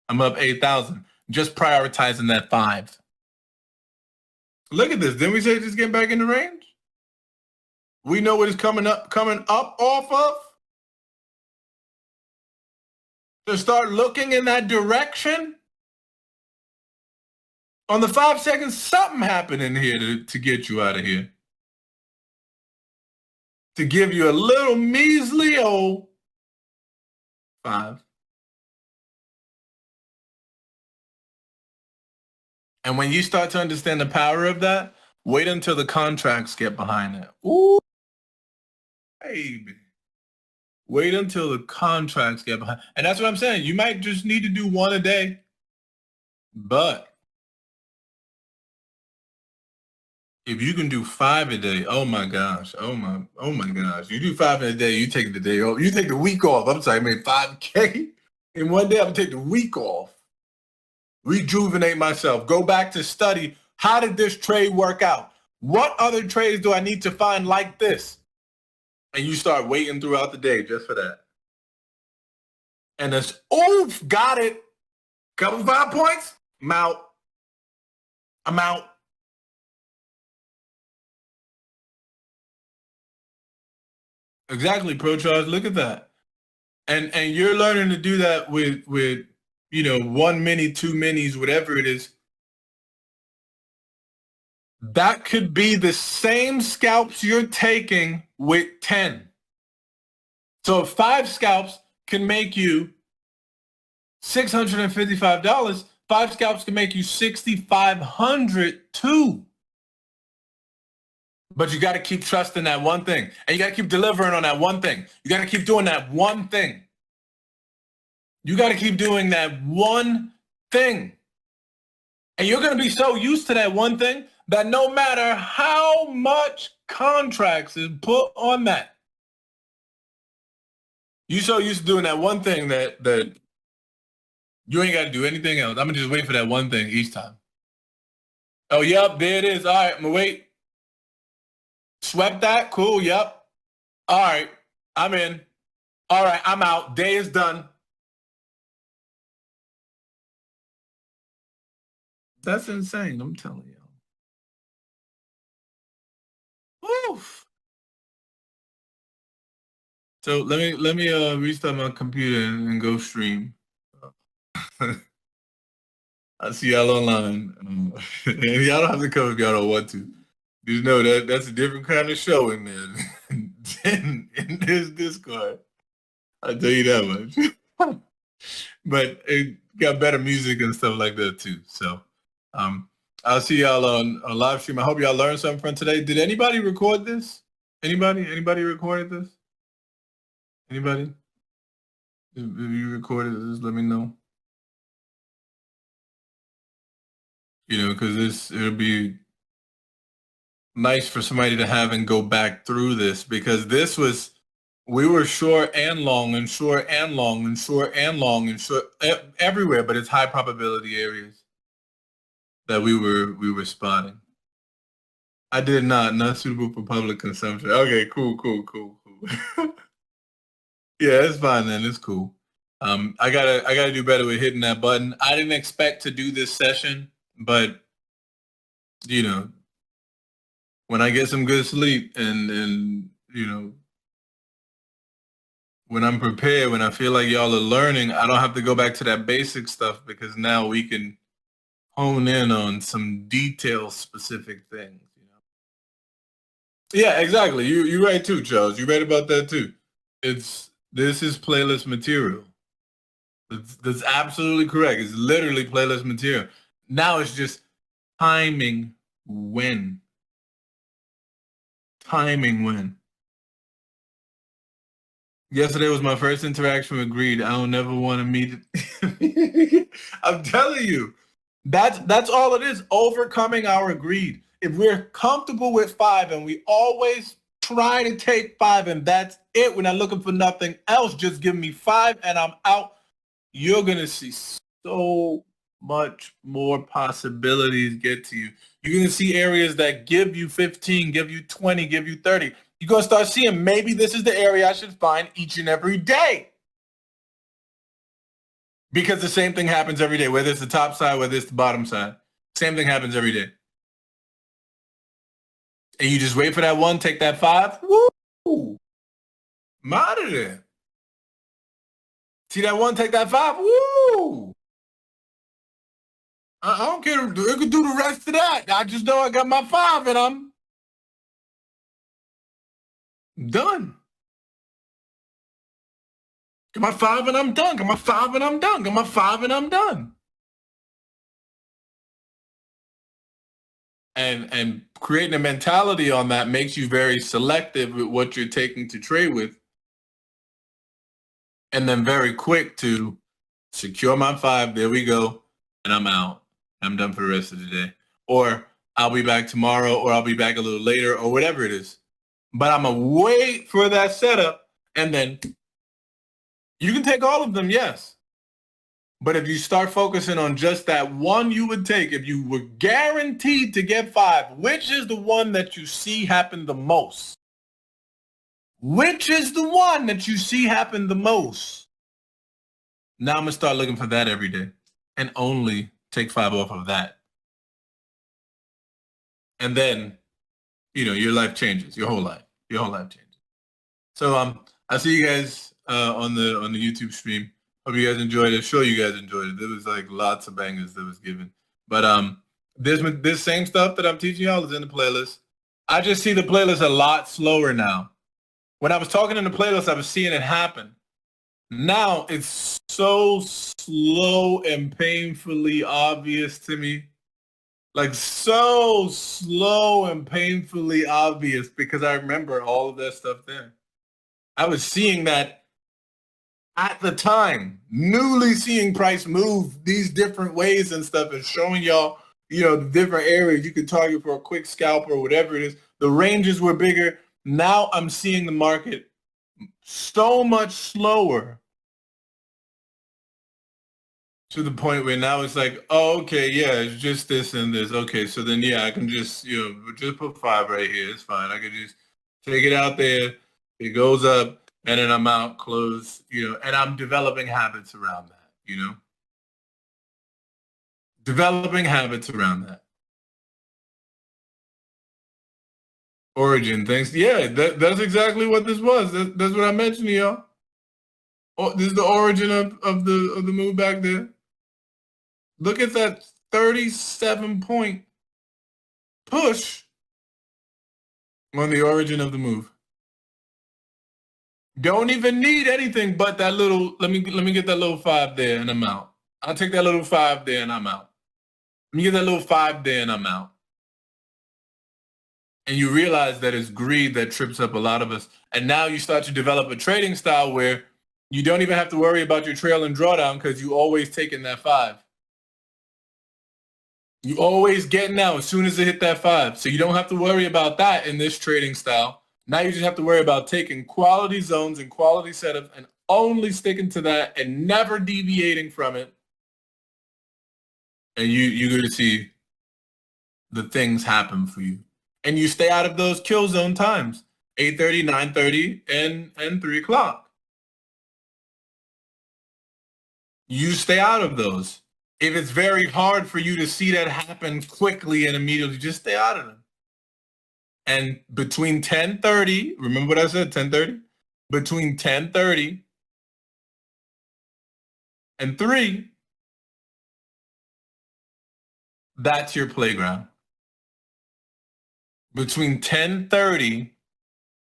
I'm up 8,000. Just prioritizing that 5. Look at this. Didn't we say just get back in the range? We know what is coming up off of. To start looking in that direction. On the 5 seconds, something happened in here to get you out of here. To give you a little measly old 5. And when you start to understand the power of that, wait until the contracts get behind it. Ooh, baby. Wait until the contracts get behind. And that's what I'm saying. You might just need to do 1 a day. But if you can do 5 a day, oh my gosh, oh my gosh. You do 5 in a day, you take the day off. You take the week off. I'm sorry, I made 5K in 1 day. I'm gonna take the week off. Rejuvenate myself. Go back to study. How did this trade work out? What other trades do I need to find like this? And you start waiting throughout the day just for that. And it's, oof, got it. Couple 5 points, I'm out. I'm out. Exactly, Pro Charge. Look at that. And you're learning to do that with 1 mini, 2 minis, whatever it is. That could be the same scalps you're taking with 10. So if 5 scalps can make you $655, 5 scalps can make you $6,500 too. But you got to keep trusting that one thing. And you got to keep delivering on that one thing. You got to keep doing that one thing. You got to keep doing that one thing. And you're going to be so used to that one thing that no matter how much contracts is put on that, you're so used to doing that one thing that you ain't got to do anything else. I'm going to just wait for that one thing each time. Oh, yep, there it is. All right, I'm going to wait. Swept that. Cool. Yep. All right. I'm in. All right. I'm out. Day is done. That's insane. I'm telling you. Oof. So let me restart my computer and go stream. I see y'all online. And y'all don't have to come if y'all don't want to. Just know that that's a different kind of show in there in this Discord. I'll tell you that much. but it got better music and stuff like that too. So I'll see y'all on live stream. I hope y'all learned something from today. Did anybody record this? Anybody recorded this? Anybody? If you recorded this, let me know. Because it'll be nice for somebody to have and go back through this, because we were short and long and short and long and short and long and short everywhere, but it's high probability areas that we were spotting. I did not suitable for public consumption. Okay, cool. Yeah, it's fine then. It's cool. I gotta do better with hitting that button. I didn't expect to do this session, but when I get some good sleep and when I'm prepared, when I feel like y'all are learning, I don't have to go back to that basic stuff, because now we can hone in on some detail specific things. Yeah, exactly. You're right too, Charles. You're right about that too. This is playlist material. That's absolutely correct. It's literally playlist material. Now it's just timing when. Timing when. Yesterday was my first interaction with greed. I don't never want to meet it. I'm telling you, that's all it is. Overcoming our greed. If we're comfortable with 5 and we always try to take 5 and that's it, we're not looking for nothing else, just give me 5 and I'm out, you're going to see so much more possibilities get to you. You're going to see areas that give you 15, give you 20, give you 30. You're going to start seeing, maybe this is the area I should find each and every day. Because the same thing happens every day, whether it's the top side, whether it's the bottom side. Same thing happens every day. And you just wait for that one, take that 5. Woo! I'm out of there. See that one, take that 5. Woo! I don't care. It could do the rest of that. I just know I got my 5 and I'm done. Got my 5 and I'm done. Got my 5 and I'm done. Got my 5 and I'm done. And creating a mentality on that makes you very selective with what you're taking to trade with. And then very quick to secure my 5. There we go. And I'm out. I'm done for the rest of the day. Or I'll be back tomorrow, or I'll be back a little later, or whatever it is. But I'm going to wait for that setup, and then you can take all of them, yes. But if you start focusing on just that one you would take, if you were guaranteed to get 5, which is the one that you see happen the most? Which is the one that you see happen the most? Now I'm going to start looking for that every day and only take 5 off of that. And then, your life changes, your whole life changes. So I'll see you guys on the YouTube stream. Hope you guys enjoyed it. Sure, you guys enjoyed it. There was like lots of bangers that was given. But this same stuff that I'm teaching y'all is in the playlist. I just see the playlist a lot slower now. When I was talking in the playlist, I was seeing it happen. Now it's so slow and painfully obvious to me. Like so slow and painfully obvious, because I remember all of that stuff there. I was seeing that at the time, newly seeing price move these different ways and stuff, and showing y'all, the different areas you could target for a quick scalp or whatever it is. The ranges were bigger. Now I'm seeing the market so much slower, to the point where now it's like, oh, okay, yeah, it's just this and this. Okay, so then, yeah, I can just, just put 5 right here. It's fine. I can just take it out there. It goes up. And then I'm out, close, and I'm developing habits around that, Developing habits around that. Origin, thanks. Yeah, that's exactly what this was. That's what I mentioned to y'all. Oh, this is the origin of the move back there. Look at that 37-point push on the origin of the move. Don't even need anything but that little, let me get that little 5 there and I'm out. I'll take that little 5 there and I'm out. Let me get that little 5 there and I'm out. And you realize that it's greed that trips up a lot of us. And now you start to develop a trading style where you don't even have to worry about your trail and drawdown because you always take in that 5. You always getting out as soon as it hit that 5. So you don't have to worry about that in this trading style. Now you just have to worry about taking quality zones and quality setups and only sticking to that and never deviating from it. And you're going to see the things happen for you. And you stay out of those kill zone times, 8:30, 9:30, and 3 o'clock. You stay out of those. If it's very hard for you to see that happen quickly and immediately, just stay out of them. And between 10:30, remember what I said, 10:30? Between 10:30 and 3, that's your playground. Between 10:30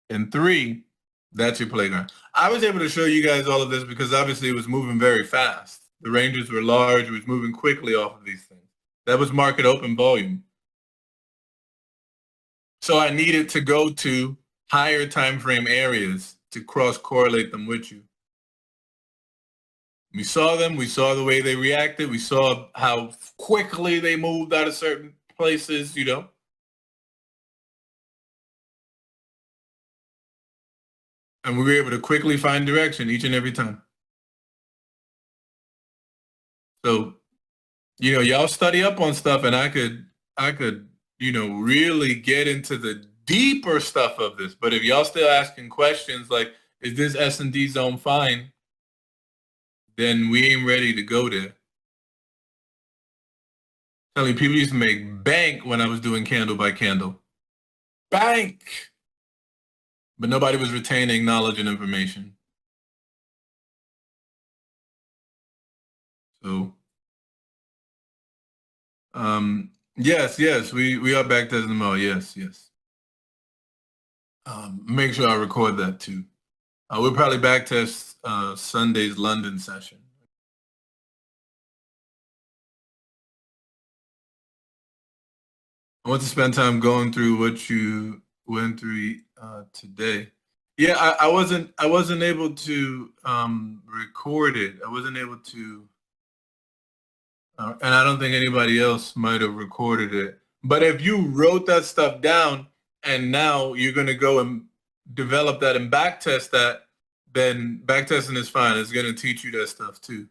and 3, that's your playground. I was able to show you guys all of this because obviously it was moving very fast. The ranges were large. It was moving quickly off of these things. That was market open volume. So I needed to go to higher time frame areas to cross correlate them with you. We saw them. We saw the way they reacted. We saw how quickly they moved out of certain places, you know. And we were able to quickly find direction each and every time. So, you know, y'all study up on stuff and I could, you know, really get into the deeper stuff of this. But if y'all still asking questions like, is this S&D zone fine? Then we ain't ready to go there. Telling people used to make bank when I was doing candle by candle. Bank! But nobody was retaining knowledge and information. So, yes, we are back testing them all. Yes. Make sure I record that too. We'll probably back test Sunday's London session. I want to spend time going through what you went through today. Yeah, I wasn't able to record it. I wasn't able to, and I don't think anybody else might have recorded it. But if you wrote that stuff down and now you're going to go and develop that and backtest that, then backtesting is fine. It's going to teach you that stuff too.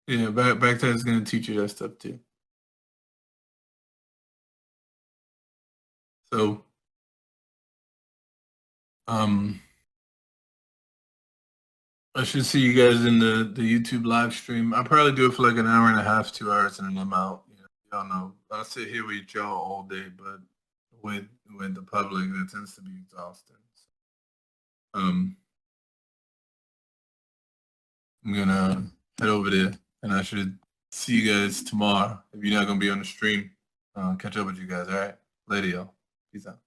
Yeah, backtest is going to teach you that stuff too. So, I should see you guys in the YouTube live stream. I'll probably do it for like an hour and a half, 2 hours, and then I'm out. You know, y'all know I'll sit here with y'all all day, but with the public, that tends to be exhausting. So, I'm gonna head over there, and I should see you guys tomorrow. If you're not gonna be on the stream, catch up with you guys. All right, later, y'all. Peace out.